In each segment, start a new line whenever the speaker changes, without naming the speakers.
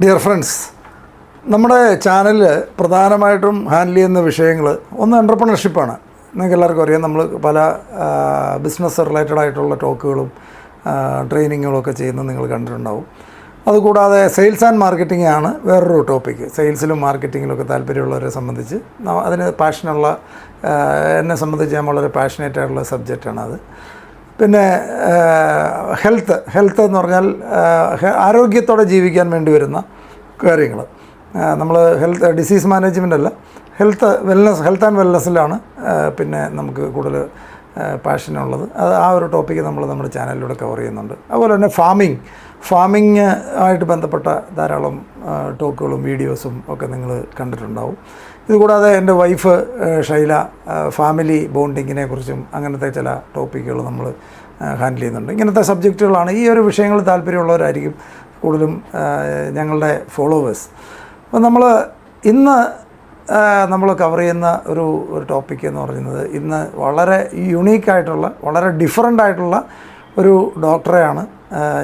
Dear friends, നമ്മുടെ ചാനലിൽ പ്രധാനമായിട്ടും ഹാൻഡിൽ ചെയ്യുന്ന വിഷയങ്ങൾ ഒന്ന് എൻ്റർപ്രണർഷിപ്പാണ്. നിങ്ങൾക്ക് എല്ലാവർക്കും അറിയാം, നമ്മൾ പല ബിസിനസ് റിലേറ്റഡ് ആയിട്ടുള്ള ടോക്കുകളും ട്രെയിനിങ്ങുകളും ഒക്കെ ചെയ്യുന്നത് നിങ്ങൾ കണ്ടിട്ടുണ്ടാവും. അതുകൂടാതെ സെയിൽസ് ആൻഡ് മാർക്കറ്റിംഗ് ആണ് വേറൊരു ടോപ്പിക്ക്. സെയിൽസിലും മാർക്കറ്റിങ്ങിലൊക്കെ താല്പര്യമുള്ളവരെ സംബന്ധിച്ച് അതിന് പാഷനുള്ള, എന്നെ സംബന്ധിച്ച് ഞാൻ വളരെ പാഷനേറ്റ് ആയിട്ടുള്ള സബ്ജക്റ്റാണ് അത്. പിന്നെ ഹെൽത്ത് എന്ന് പറഞ്ഞാൽ ആരോഗ്യത്തോടെ ജീവിക്കാൻ വേണ്ടി വരുന്ന കാര്യങ്ങൾ. നമ്മൾ ഡിസീസ് മാനേജ്മെൻ്റ് അല്ല, ഹെൽത്ത് ആൻഡ് വെൽനെസ്സിലാണ് പിന്നെ നമുക്ക് കൂടുതൽ പാഷനുള്ളത്. അത് ആ ഒരു ടോപ്പിക്ക് നമ്മുടെ ചാനലിലൂടെ കവർ ചെയ്യുന്നുണ്ട്. അതുപോലെ തന്നെ ഫാമിംഗ് ആയിട്ട് ബന്ധപ്പെട്ട ധാരാളം ടോക്കുകളും വീഡിയോസും ഒക്കെ നിങ്ങൾ കണ്ടിട്ടുണ്ടാവും. ഇതുകൂടാതെ എൻ്റെ വൈഫ് ഷൈല ഫാമിലി ബോണ്ടിങ്ങിനെ കുറിച്ചും അങ്ങനത്തെ ചില ടോപ്പിക്കുകൾ നമ്മൾ ഹാൻഡിൽ ചെയ്യുന്നുണ്ട്. ഇങ്ങനത്തെ സബ്ജക്റ്റുകളാണ്. ഈ ഒരു വിഷയങ്ങൾ താല്പര്യമുള്ളവരായിരിക്കും കൂടുതലും ഞങ്ങളുടെ ഫോളോവേഴ്സ്. അപ്പോൾ നമ്മൾ കവർ ചെയ്യുന്ന ഒരു ടോപ്പിക് എന്ന് പറയുന്നത്, ഇന്ന് വളരെ യുണീക്കായിട്ടുള്ള, വളരെ ഡിഫറൻ്റ് ആയിട്ടുള്ള ഒരു ഡോക്ടറെയാണ്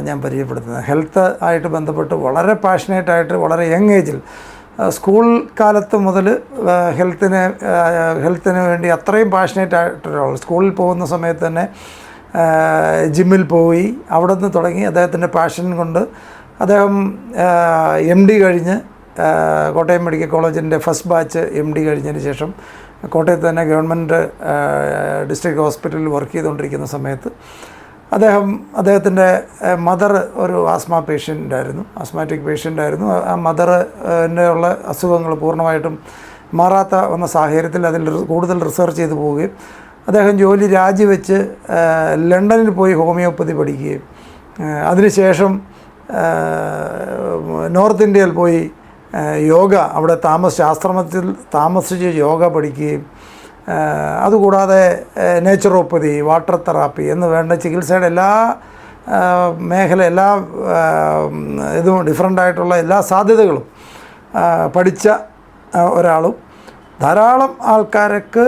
ഞാൻ പരിചയപ്പെടുത്തുന്നത്. ഹെൽത്ത് ആയിട്ട് ബന്ധപ്പെട്ട് വളരെ പാഷനേറ്റായിട്ട്, വളരെ യങ് ഏജിൽ, സ്കൂൾ കാലത്ത് മുതൽ ഹെൽത്തിന് വേണ്ടി അത്രയും പാഷനേറ്റ് ആയിട്ടൊരാൾ. സ്കൂളിൽ പോകുന്ന സമയത്ത് തന്നെ ജിമ്മിൽ പോയി അവിടെ നിന്ന് തുടങ്ങി അദ്ദേഹത്തിൻ്റെ പാഷൻ കൊണ്ട് അദ്ദേഹം MD കഴിഞ്ഞ് കോട്ടയം മെഡിക്കൽ കോളേജിൻ്റെ ഫസ്റ്റ് ബാച്ച് MD കഴിഞ്ഞതിന് ശേഷം കോട്ടയത്ത് തന്നെ ഗവൺമെൻറ് ഡിസ്ട്രിക്ട് ഹോസ്പിറ്റലിൽ വർക്ക് ചെയ്തുകൊണ്ടിരിക്കുന്ന സമയത്ത് അദ്ദേഹത്തിൻ്റെ മദർ ഒരു ആസ്മാറ്റിക് പേഷ്യൻ്റായിരുന്നു. ആ മദറിൻ്റെ ഉള്ള അസുഖങ്ങൾ പൂർണ്ണമായിട്ടും മാറാത്ത വന്ന സാഹചര്യത്തിൽ അതിൽ കൂടുതൽ റിസർച്ച് ചെയ്തു പോവുകയും അദ്ദേഹം ജോലി രാജിവെച്ച് ലണ്ടനിൽ പോയി ഹോമിയോപ്പതി പഠിക്കുകയും അതിനുശേഷം നോർത്ത് ഇന്ത്യയിൽ പോയി യോഗ, അവിടെ ആശ്രമത്തിൽ താമസിച്ച് യോഗ പഠിക്കുകയും അതുകൂടാതെ നേച്ചുറോപ്പതി, വാട്ടർ തെറാപ്പി എന്ന് വേണ്ട ചികിത്സയുടെ എല്ലാ ഇതും ഡിഫറൻ്റായിട്ടുള്ള എല്ലാ സാധ്യതകളും പഠിച്ച ഒരാളും, ധാരാളം ആൾക്കാർക്ക്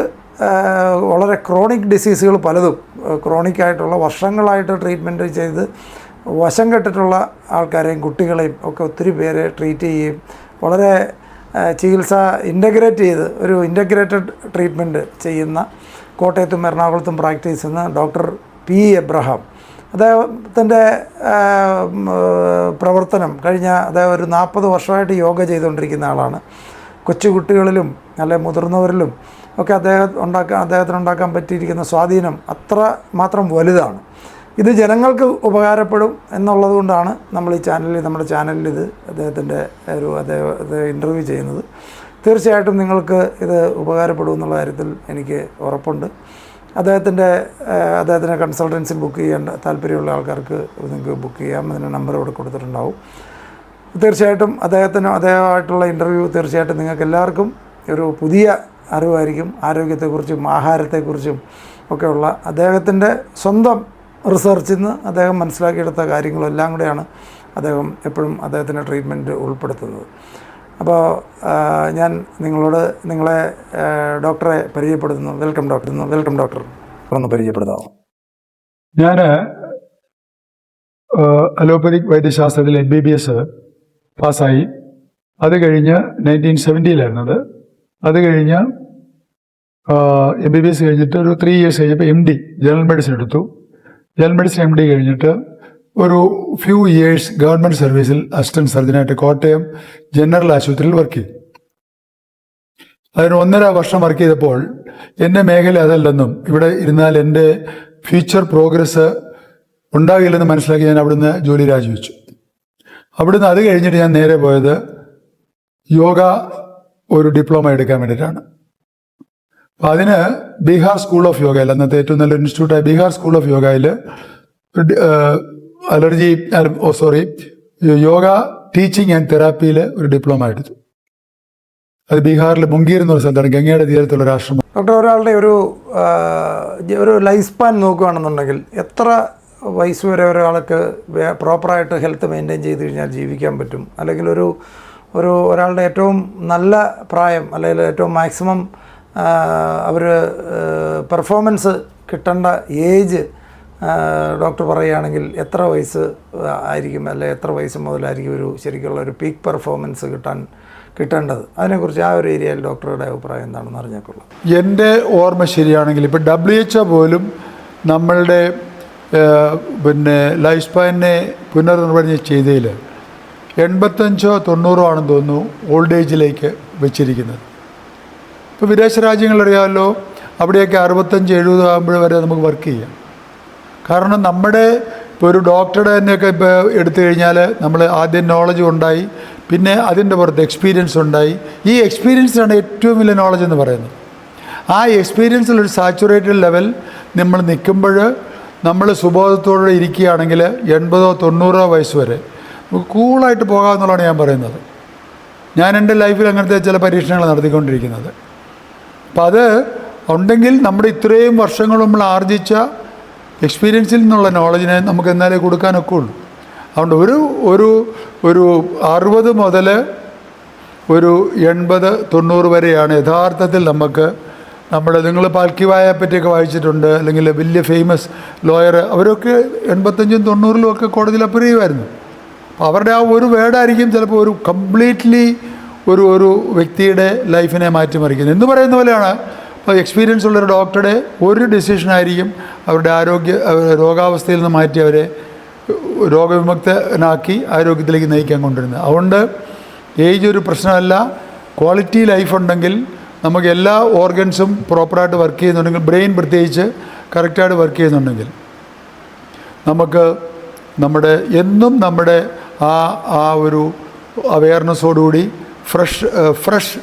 വളരെ ക്രോണിക് ഡിസീസുകൾ പലതും ക്രോണിക്കായിട്ടുള്ള വർഷങ്ങളായിട്ട് ട്രീറ്റ്മെൻറ്റ് ചെയ്ത് വശം കെട്ടിട്ടുള്ള ആൾക്കാരെയും കുട്ടികളെയും ഒക്കെ ഒത്തിരി പേരെ ട്രീറ്റ് ചെയ്യുകയും വളരെ ചികിത്സ ഒരു ഇൻ്റഗ്രേറ്റഡ് ട്രീറ്റ്മെൻറ്റ് ചെയ്യുന്ന കോട്ടയത്തും എറണാകുളത്തും പ്രാക്ടീസ് ചെയ്യുന്ന ഡോക്ടർ P. എബ്രഹാം. അദ്ദേഹത്തിൻ്റെ പ്രവർത്തനം അദ്ദേഹം ഒരു 40 വർഷമായിട്ട് യോഗ ചെയ്തുകൊണ്ടിരിക്കുന്ന ആളാണ്. കൊച്ചുകുട്ടികളിലും അല്ലെ മുതിർന്നവരിലും ഒക്കെ അദ്ദേഹത്തിന് ഉണ്ടാക്കാൻ പറ്റിയിരിക്കുന്ന സ്വാധീനം അത്ര മാത്രം വലുതാണ്. ഇത് ജനങ്ങൾക്ക് ഉപകാരപ്പെടും എന്നുള്ളത് കൊണ്ടാണ് നമ്മുടെ ചാനലിൽ അദ്ദേഹത്തിൻ്റെ ഇൻ്റർവ്യൂ ചെയ്യുന്നത്. തീർച്ചയായിട്ടും നിങ്ങൾക്ക് ഇത് ഉപകാരപ്പെടും എന്നുള്ള കാര്യത്തിൽ എനിക്ക് ഉറപ്പുണ്ട്. അദ്ദേഹത്തിൻ്റെ കൺസൾട്ടൻസി ബുക്ക് ചെയ്യാൻ താല്പര്യമുള്ള ആൾക്കാർക്ക് നിങ്ങൾക്ക് ബുക്ക് ചെയ്യാം. അതിൻ്റെ നമ്പർ ഇവിടെ കൊടുത്തിട്ടുണ്ടാവും. തീർച്ചയായിട്ടും അദ്ദേഹമായിട്ടുള്ള ഇൻ്റർവ്യൂ തീർച്ചയായിട്ടും നിങ്ങൾക്ക് എല്ലാവർക്കും ഒരു പുതിയ അറിവായിരിക്കും. ആരോഗ്യത്തെക്കുറിച്ചും ആഹാരത്തെക്കുറിച്ചും ഒക്കെയുള്ള അദ്ദേഹത്തിൻ്റെ സ്വന്തം റിസർച്ചിൽ നിന്ന് അദ്ദേഹം മനസ്സിലാക്കിയെടുത്ത കാര്യങ്ങളെല്ലാം കൂടെയാണ് അദ്ദേഹം എപ്പോഴും അദ്ദേഹത്തിൻ്റെ ട്രീറ്റ്മെൻറ്റ് ഉൾപ്പെടുത്തുന്നത്. അപ്പോൾ ഞാൻ നിങ്ങളെ ഡോക്ടറെ പരിചയപ്പെടുത്തുന്നു. Welcome doctor. ഒന്ന് പരിചയപ്പെടുത്താമോ?
ഞാൻ അലോപ്പതിക് വൈദ്യശാസ്ത്രത്തിൽ MBBS പാസ്സായി. അത് കഴിഞ്ഞ് 1970 അത് കഴിഞ്ഞ് MBBS കഴിഞ്ഞിട്ട് ഒരു 3 years കഴിഞ്ഞപ്പോൾ MD ജനറൽ മെഡിസിൻ എടുത്തു. ജനറൽ മെഡിസിൻ MD കഴിഞ്ഞിട്ട് ഒരു ഫ്യൂ ഇയേഴ്സ് ഗവൺമെൻറ് സർവീസിൽ അസിസ്റ്റന്റ് സർജനായിട്ട് കോട്ടയം ജനറൽ ആശുപത്രിയിൽ വർക്ക് ചെയ്തു. അതിന് 1.5 വർഷം വർക്ക് ചെയ്തപ്പോൾ എൻ്റെ മേഖല അതല്ലെന്നും ഇവിടെ ഇരുന്നാൽ എൻ്റെ ഫ്യൂച്ചർ പ്രോഗ്രസ് ഉണ്ടാകില്ലെന്ന് മനസ്സിലാക്കി ഞാൻ അവിടുന്ന് ജോലി രാജിവെച്ചു. അവിടുന്ന് അത് കഴിഞ്ഞിട്ട് ഞാൻ നേരെ പോയത് യോഗ ഒരു ഡിപ്ലോമ എടുക്കാൻ വേണ്ടിയിട്ടാണ്. അപ്പം അതിന് ബീഹാർ സ്കൂൾ ഓഫ് യോഗയിൽ, അന്നത്തെ ഏറ്റവും നല്ലൊരു ഇൻസ്റ്റിറ്റ്യൂട്ടായ ബീഹാർ സ്കൂൾ ഓഫ് യോഗയിൽ യോഗ ടീച്ചിങ് ആൻഡ് തെറാപ്പിയിൽ ഒരു ഡിപ്ലോമ എടുത്തു. അത് ബീഹാറിൽ മുംഗീർ എന്ന് പറഞ്ഞ സ്ഥലത്താണ്, ഗംഗയുടെ തീരത്തുള്ള ആശ്രമം.
ഡോക്ടർ, ഒരാളുടെ ഒരു ലൈഫ് സ്പാൻ നോക്കുകയാണെന്നുണ്ടെങ്കിൽ എത്ര വയസ്സ് വരെ ഒരാൾക്ക് പ്രോപ്പറായിട്ട് ഹെൽത്ത് മെയിൻറ്റെയിൻ ചെയ്ത് കഴിഞ്ഞാൽ ജീവിക്കാൻ പറ്റും? അല്ലെങ്കിൽ ഒരാളുടെ ഏറ്റവും നല്ല പ്രായം, അല്ലെങ്കിൽ ഏറ്റവും മാക്സിമം പെർഫോമൻസ് കിട്ടേണ്ട ഏജ് ഡോക്ടർ പറയുകയാണെങ്കിൽ എത്ര വയസ്സ് ആയിരിക്കും, അല്ലെ എത്ര വയസ്സ് മുതലായിരിക്കും ഒരു ശരിക്കുള്ള ഒരു പീക്ക് പെർഫോമൻസ് കിട്ടേണ്ടത്? അതിനെക്കുറിച്ച് ആ ഒരു ഏരിയയിൽ ഡോക്ടറുടെ അഭിപ്രായം എന്താണെന്ന് അറിഞ്ഞേക്കുള്ളൂ.
എൻ്റെ ഓർമ്മ ശരിയാണെങ്കിൽ ഇപ്പോൾ WHO പോലും നമ്മളുടെ ലൈഫ് സ്പാനിനെ പുനർനിർവചനം ചെയ്തതിൽ 85-90 ആണെന്ന് തോന്നുന്നു ഓൾഡ് ഏജിലേക്ക് വെച്ചിരിക്കുന്നത്. ഇപ്പോൾ വിദേശ രാജ്യങ്ങളറിയാമല്ലോ, അവിടെയൊക്കെ 65-70 ആകുമ്പോൾ വരെ നമുക്ക് വർക്ക് ചെയ്യാം. കാരണം നമ്മുടെ ഇപ്പോൾ ഒരു ഡോക്ടറുടെ തന്നെയൊക്കെ ഇപ്പോൾ എടുത്തു കഴിഞ്ഞാൽ നമ്മൾ ആദ്യം നോളജ് ഉണ്ടായി, പിന്നെ അതിൻ്റെ പുറത്ത് എക്സ്പീരിയൻസ് ഉണ്ടായി. ഈ എക്സ്പീരിയൻസാണ് ഏറ്റവും വലിയ നോളജ് എന്ന് പറയുന്നത്. ആ എക്സ്പീരിയൻസിലൊരു സാച്ചുറേറ്റഡ് ലെവൽ നമ്മൾ നിൽക്കുമ്പോൾ നമ്മൾ സുബോധത്തോടെ ഇരിക്കുകയാണെങ്കിൽ 80-90 വയസ്സ് വരെ നമുക്ക് കൂളായിട്ട് പോകാമെന്നുള്ളതാണ് ഞാൻ പറയുന്നത്. ഞാൻ എൻ്റെ ലൈഫിൽ അങ്ങനത്തെ ചില പരീക്ഷണങ്ങൾ നടത്തിക്കൊണ്ടിരിക്കുന്നത്. അപ്പം അത് ഉണ്ടെങ്കിൽ നമ്മുടെ ഇത്രയും വർഷങ്ങൾ നമ്മൾ ആർജിച്ച എക്സ്പീരിയൻസിൽ നിന്നുള്ള നോളജിനെ നമുക്ക് എന്നാലേ കൊടുക്കാനൊക്കെ ഉള്ളൂ. അതുകൊണ്ട് ഒരു 60 മുതൽ ഒരു 80-90 വരെയാണ് യഥാർത്ഥത്തിൽ നമുക്ക് നിങ്ങൾ പാൽക്കിവായെ പറ്റിയൊക്കെ വായിച്ചിട്ടുണ്ട്, അല്ലെങ്കിൽ വലിയ ഫേമസ് ലോയർ, അവരൊക്കെ 85-90 ഒക്കെ കോടതിയിൽ അപ്പീൽ ചെയ്യുമായിരുന്നു. അപ്പോൾ അവരുടെ ആ ഒരു വേർഡായിരിക്കും ചിലപ്പോൾ ഒരു കംപ്ലീറ്റ്ലി ഒരു വ്യക്തിയുടെ ലൈഫിനെ മാറ്റിമറിക്കുന്നത് എന്ന് പറയുന്ന പോലെയാണ്. അപ്പോൾ എക്സ്പീരിയൻസ് ഉള്ളൊരു ഡോക്ടറുടെ ഒരു ഡിസിഷനായിരിക്കും അവരുടെ രോഗാവസ്ഥയിൽ നിന്ന് മാറ്റി അവരെ രോഗവിമുക്തനാക്കി ആരോഗ്യത്തിലേക്ക് നയിക്കാൻ കൊണ്ടിരുന്നത്. അതുകൊണ്ട് ഏജ് ഒരു പ്രശ്നമല്ല. ക്വാളിറ്റി ലൈഫ് ഉണ്ടെങ്കിൽ നമുക്ക് എല്ലാ ഓർഗൻസും പ്രോപ്പറായിട്ട് വർക്ക് ചെയ്യുന്നുണ്ടെങ്കിൽ, ബ്രെയിൻ പ്രത്യേകിച്ച് കറക്റ്റായിട്ട് വർക്ക് ചെയ്യുന്നുണ്ടെങ്കിൽ നമുക്ക് എന്നും നമ്മുടെ ആ ഒരു അവെയർനെസ്സോടുകൂടി ഫ്രഷ്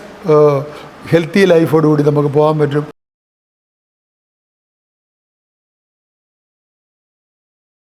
ഹെൽത്തി ലൈഫോടുകൂടി നമുക്ക് പോകാൻ പറ്റും.